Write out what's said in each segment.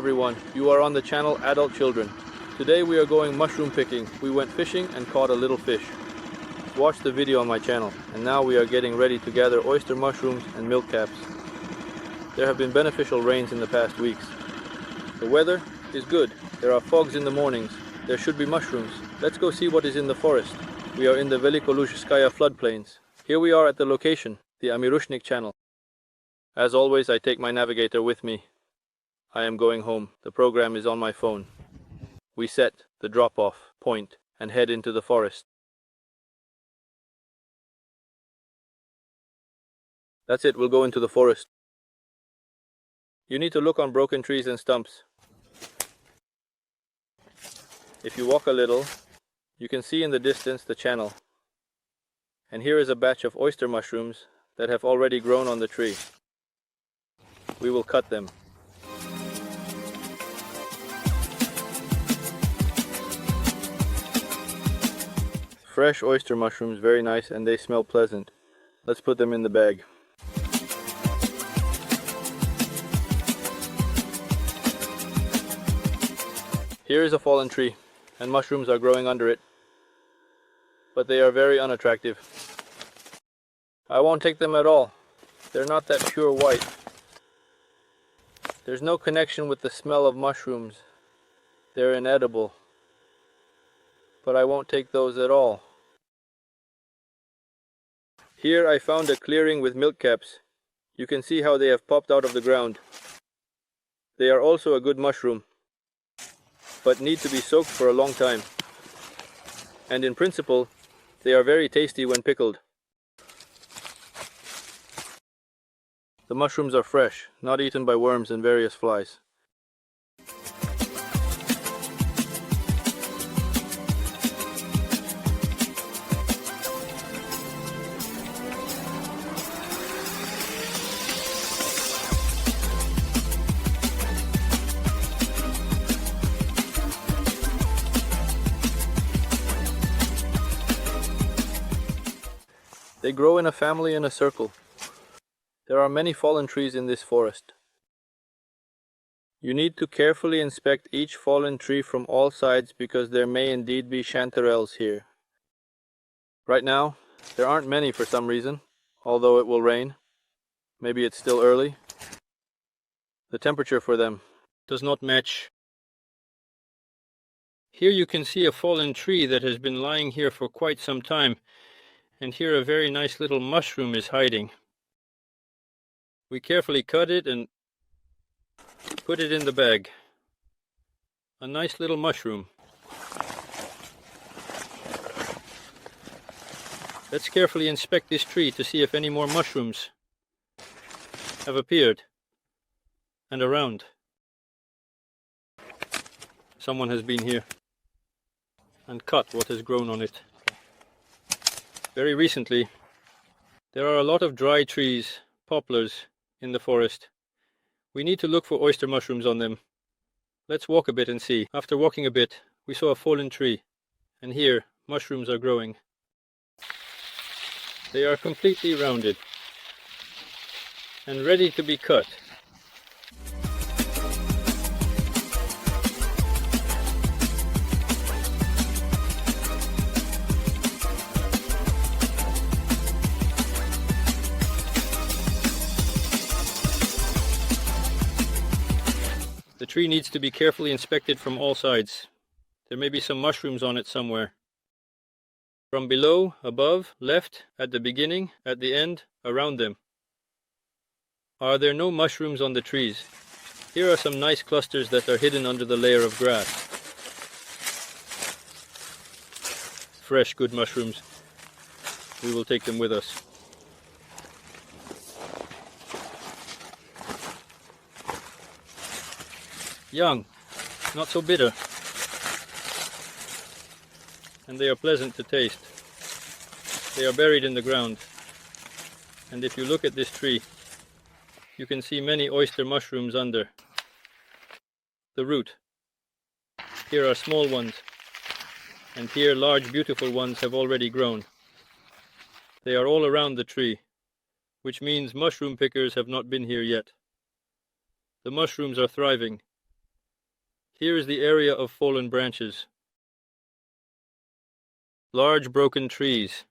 everyone, you are on the channel Adult Children. Today we are going mushroom picking. We went fishing and caught a little fish. Watch the video on my channel. And now we are getting ready to gather oyster mushrooms and milk caps. There have been beneficial rains in the past weeks. The weather is good. There are fogs in the mornings. There should be mushrooms. Let's go see what is in the forest. We are in the Velikolushskaya floodplains. Here we are at the location, the Amirushnik channel. As always, I take my navigator with me. I am going home. The program is on my phone. We set the drop-off point and head into the forest. That's it, we'll go into the forest. You need to look on broken trees and stumps. If you walk a little, you can see in the distance the channel. And here is a batch of oyster mushrooms that have already grown on the tree. We will cut them. Fresh oyster mushrooms, very nice, and they smell pleasant. Let's put them in the bag. Here is a fallen tree, and mushrooms are growing under it. But they are very unattractive. I won't take them at all. They're not that pure white. There's no connection with the smell of mushrooms. They're inedible. But I won't take those at all. Here I found a clearing with milk caps. You can see how they have popped out of the ground. They are also a good mushroom, but need to be soaked for a long time. And in principle, they are very tasty when pickled. The mushrooms are fresh, not eaten by worms and various flies. They grow in a family in a circle. There are many fallen trees in this forest. You need to carefully inspect each fallen tree from all sides because there may indeed be chanterelles here. Right now, there aren't many for some reason, although it will rain. Maybe it's still early. The temperature for them does not match. Here you can see a fallen tree that has been lying here for quite some time, and here a very nice little mushroom is hiding. We carefully cut it and put it in the bag. A nice little mushroom. Let's carefully inspect this tree to see if any more mushrooms have appeared and around. Someone has been here and cut what has grown on it. Very recently, there are a lot of dry trees, poplars, in the forest. We need to look for oyster mushrooms on them. Let's walk a bit and see. After walking a bit, we saw a fallen tree, and here mushrooms are growing. They are completely rounded and ready to be cut. The tree needs to be carefully inspected from all sides. There may be some mushrooms on it somewhere. From below, above, left, at the beginning, at the end, around them. Are there no mushrooms on the trees? Here are some nice clusters that are hidden under the layer of grass. Fresh, good mushrooms. We will take them with us. Young, not so bitter, and they are pleasant to taste. They are buried in the ground, and if you look at this tree, you can see many oyster mushrooms under the root. Here are small ones, and here large beautiful ones have already grown. They are all around the tree, which means mushroom pickers have not been here yet. The mushrooms are thriving, Here is the area of fallen branches. Large broken trees.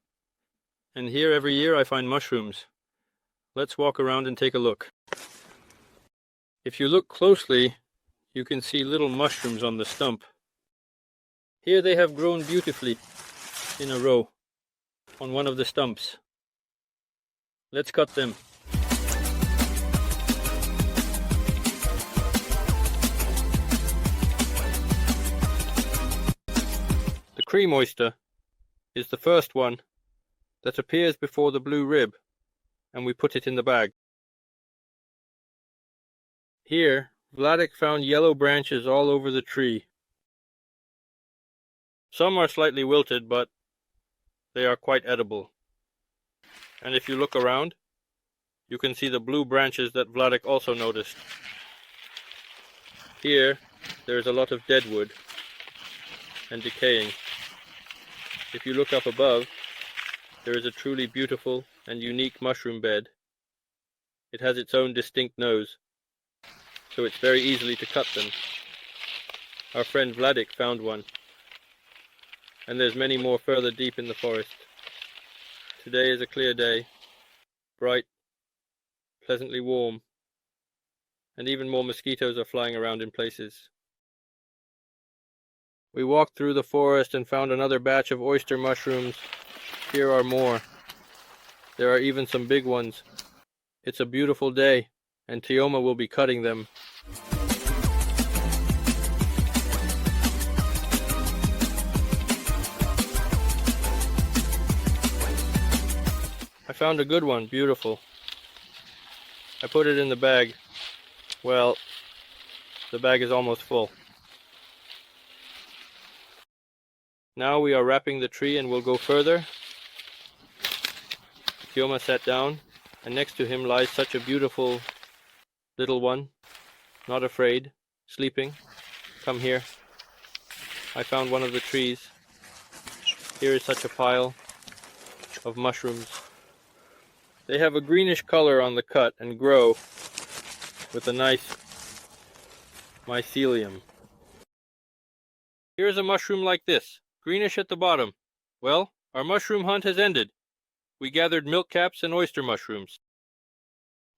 And here every year I find mushrooms. Let's walk around and take a look. If you look closely, you can see little mushrooms on the stump. Here they have grown beautifully in a row on one of the stumps. Let's cut them. The cream oyster is the first one that appears before the blue rib, and we put it in the bag. Here, Vladik found yellow branches all over the tree. Some are slightly wilted, but they are quite edible. And if you look around, you can see the blue branches that Vladik also noticed. Here, there is a lot of deadwood and decaying. If you look up above, there is a truly beautiful and unique mushroom bed. It has its own distinct nose, so it's very easily to cut them. Our friend Vladik found one, and there's many more further deep in the forest. Today is a clear day, bright, pleasantly warm, and even more mosquitoes are flying around in places. We walked through the forest and found another batch of oyster mushrooms. Here are more. There are even some big ones. It's a beautiful day, and Tioma will be cutting them. I found a good one, beautiful. I put it in the bag. Well, the bag is almost full. Now we are wrapping the tree and we'll go further. Tioma sat down, and next to him lies such a beautiful little one, not afraid, sleeping. Come here. I found one of the trees. Here is such a pile of mushrooms. They have a greenish color on the cut and grow with a nice mycelium. Here's a mushroom like this, greenish at the bottom. Well, our mushroom hunt has ended. We gathered milk caps and oyster mushrooms.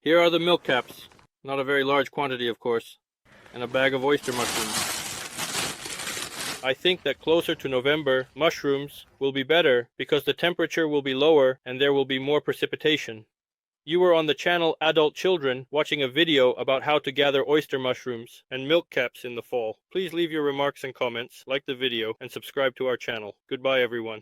Here are the milk caps, not a very large quantity of course, and a bag of oyster mushrooms. I think that closer to November, mushrooms will be better because the temperature will be lower and there will be more precipitation. You were on the channel Adult Children watching a video about how to gather oyster mushrooms and milk caps in the fall. Please leave your remarks and comments, like the video, and subscribe to our channel. Goodbye everyone.